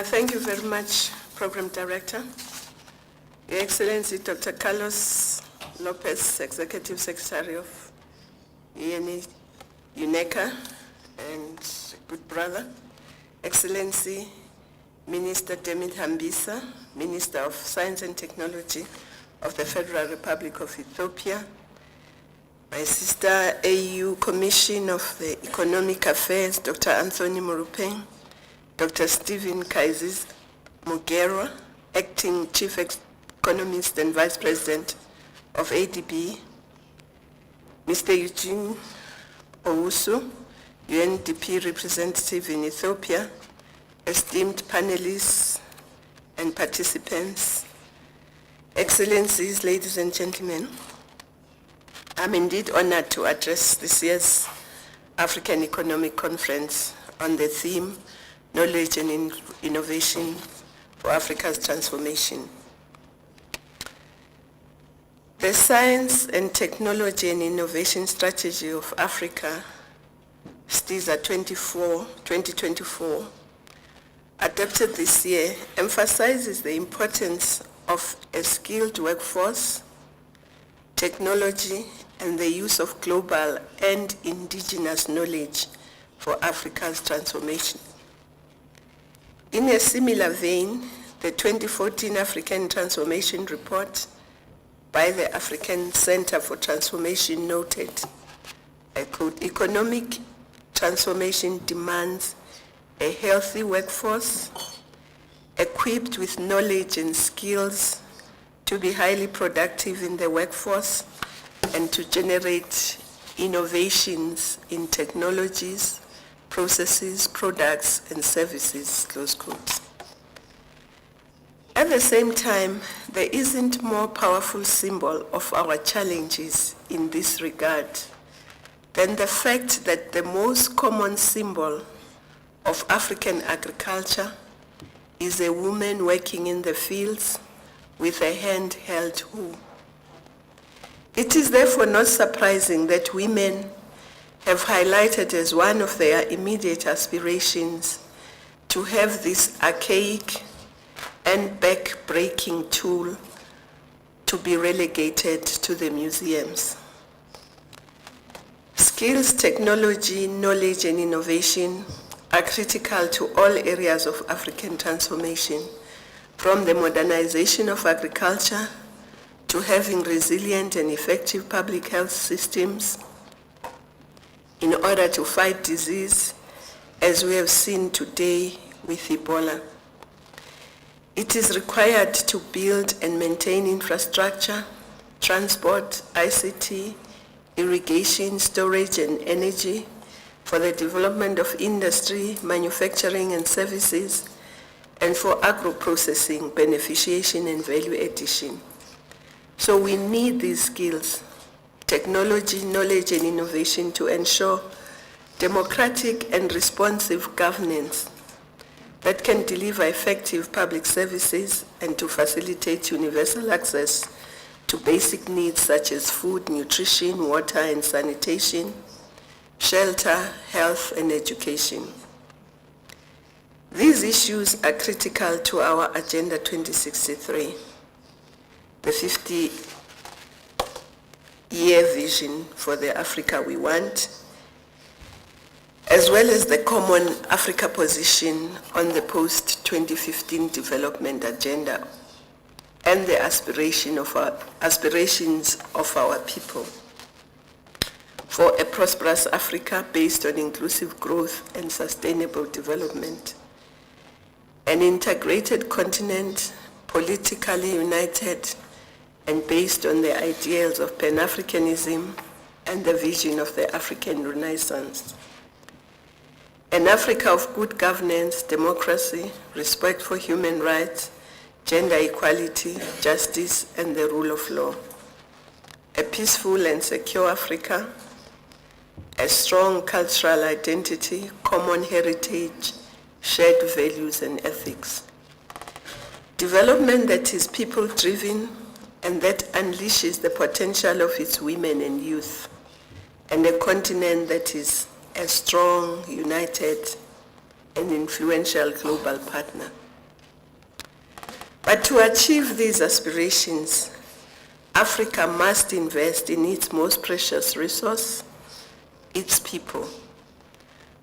Thank you very much, Program Director. Your Excellency, Dr. Carlos Lopez, Executive Secretary of UNECA, and good brother. Excellency, Minister Dlamini Hambisa, Minister of Science and Technology of the Federal Republic of Ethiopia, my sister, AU Commission of the Economic Affairs, Dr. Anthony Murupeng, Dr. Stephen Kaizis Mugera, Acting Chief Economist and Vice President of ADB, Mr. Eugene Owusu, UNDP representative in Ethiopia, esteemed panelists and participants, Excellencies, ladies and gentlemen, I'm indeed honored to address this year's African Economic Conference on the theme, Knowledge and Innovation for Africa's Transformation. The Science and Technology and Innovation Strategy of Africa, STISA 2024, adopted this year, emphasizes the importance of a skilled workforce, technology, and the use of global and indigenous knowledge for Africa's transformation. In a similar vein, the 2014 African Transformation Report by the African Center for Transformation noted, I quote, economic transformation demands a healthy workforce equipped with knowledge and skills to be highly productive in the workforce and to generate innovations in technologies, processes, products, and services, close quotes. At the same time, there isn't more powerful symbol of our challenges in this regard than the fact that the most common symbol of African agriculture is a woman working in the fields with a handheld hoe. It is therefore not surprising that women have highlighted as one of their immediate aspirations to have this archaic and back-breaking tool to be relegated to the museums. Skills, technology, knowledge, and innovation are critical to all areas of African transformation, from the modernization of agriculture to having resilient and effective public health systems in order to fight disease, as we have seen today with Ebola. It is required to build and maintain infrastructure, transport, ICT, irrigation, storage, and energy for the development of industry, manufacturing, and services, and for agro-processing, beneficiation, and value addition. So we need these skills, technology, knowledge, and innovation to ensure democratic and responsive governance that can deliver effective public services and to facilitate universal access to basic needs such as food, nutrition, water and sanitation, shelter, health, and education. These issues are critical to our Agenda 2063, the 50-year vision for the Africa we want, as well as the common Africa position on the post-2015 development agenda and the aspirations of our people for a prosperous Africa based on inclusive growth and sustainable development. An integrated continent, politically united and based on the ideals of Pan-Africanism and the vision of the African Renaissance. An Africa of good governance, democracy, respect for human rights, gender equality, justice, and the rule of law. A peaceful and secure Africa, a strong cultural identity, common heritage, shared values and ethics. Development that is people-driven and that unleashes the potential of its women and youth, and a continent that is a strong, united, and influential global partner. But to achieve these aspirations, Africa must invest in its most precious resource, its people,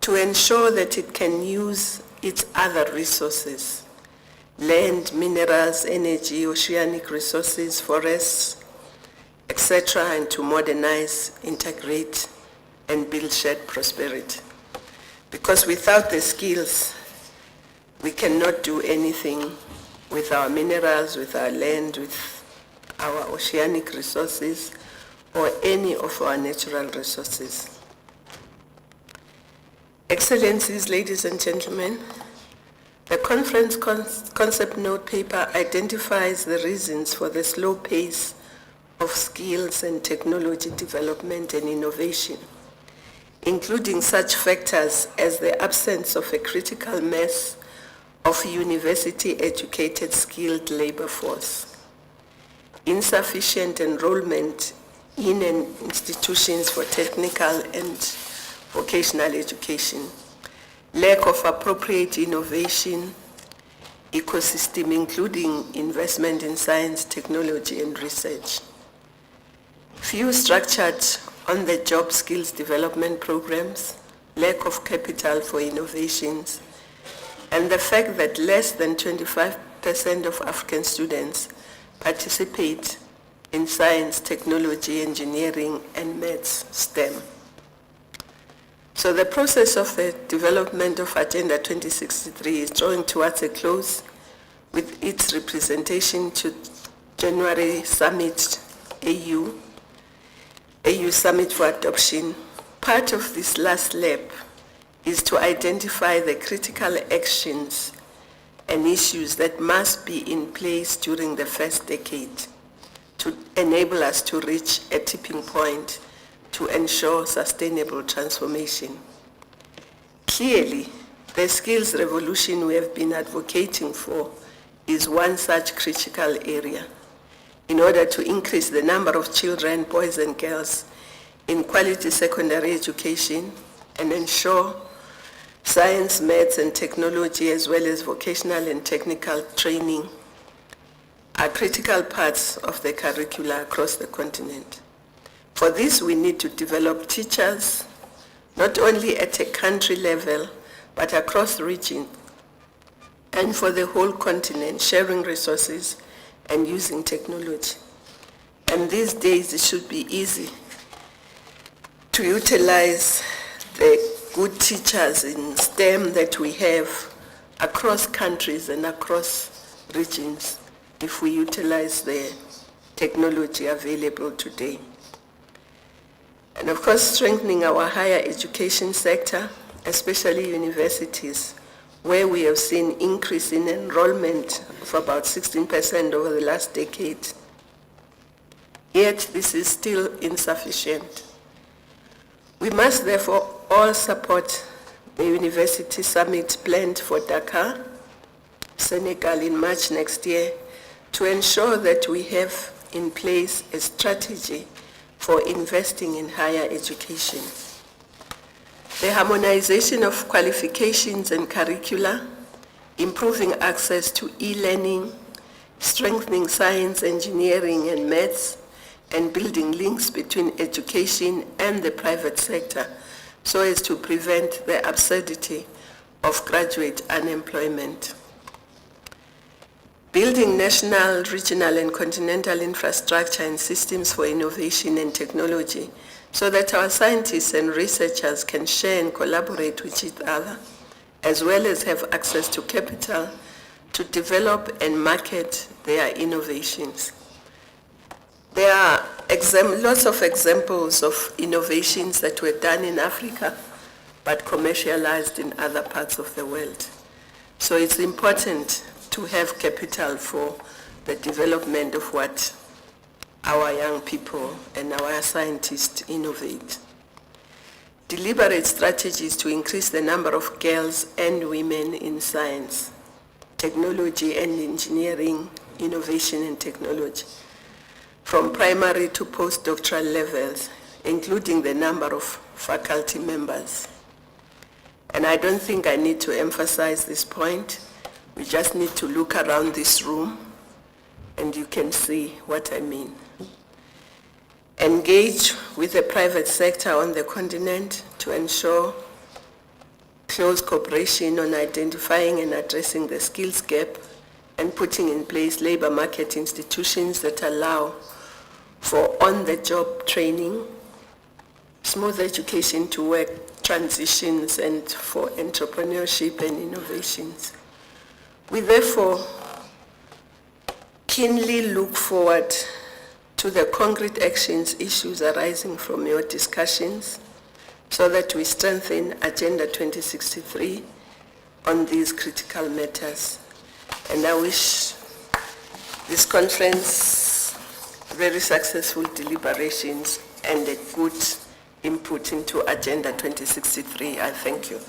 to ensure that it can use its other resources, land, minerals, energy, oceanic resources, forests, etc., and to modernize, integrate, and build shared prosperity. Because without the skills, we cannot do anything with our minerals, with our land, with our oceanic resources, or any of our natural resources. Excellencies, ladies and gentlemen, the conference concept note paper identifies the reasons for the slow pace of skills and technology development and innovation, including such factors as the absence of a critical mass of university-educated skilled labor force, insufficient enrollment in institutions for technical and vocational education, lack of appropriate innovation ecosystem, including investment in science, technology, and research, few structured on-the-job skills development programs, lack of capital for innovations, and the fact that less than 25% of African students participate in science, technology, engineering, and maths, STEM. So the process of the development of Agenda 2063 is drawing towards a close with its representation to January Summit AU Summit for Adoption. Part of this last lap is to identify the critical actions and issues that must be in place during the first decade to enable us to reach a tipping point to ensure sustainable transformation. Clearly, the skills revolution we have been advocating for is one such critical area in order to increase the number of children, boys and girls, in quality secondary education and ensure science, maths, and technology, as well as vocational and technical training, are critical parts of the curricula across the continent. For this, we need to develop teachers, not only at a country level, but across regions, and for the whole continent, sharing resources and using technology. And these days, it should be easy to utilize the good teachers in STEM that we have across countries and across regions if we utilize the technology available today. And of course, strengthening our higher education sector, especially universities, where we have seen increase in enrollment of about 16% over the last decade. Yet this is still insufficient. We must therefore all support the University Summit planned for Dakar, Senegal in March next year, to ensure that we have in place a strategy for investing in higher education. The harmonization of qualifications and curricula, improving access to e-learning, strengthening science, engineering, and maths, and building links between education and the private sector so as to prevent the absurdity of graduate unemployment. Building national, regional, and continental infrastructure and systems for innovation and technology so that our scientists and researchers can share and collaborate with each other, as well as have access to capital to develop and market their innovations. There are lots of examples of innovations that were done in Africa, but commercialized in other parts of the world. So it's important to have capital for the development of what our young people and our scientists innovate. Deliberate strategies to increase the number of girls and women in science, technology and engineering, innovation and technology, from primary to postdoctoral levels, including the number of faculty members. And I don't think I need to emphasize this point. We just need to look around this room and you can see what I mean. Engage with the private sector on the continent to ensure close cooperation on identifying and addressing the skills gap and putting in place labor market institutions that allow for on-the-job training, smooth education to work transitions, and for entrepreneurship and innovations. We therefore keenly look forward to the concrete actions issues arising from your discussions so that we strengthen Agenda 2063 on these critical matters. And I wish this conference very successful deliberations and a good input into Agenda 2063. I thank you.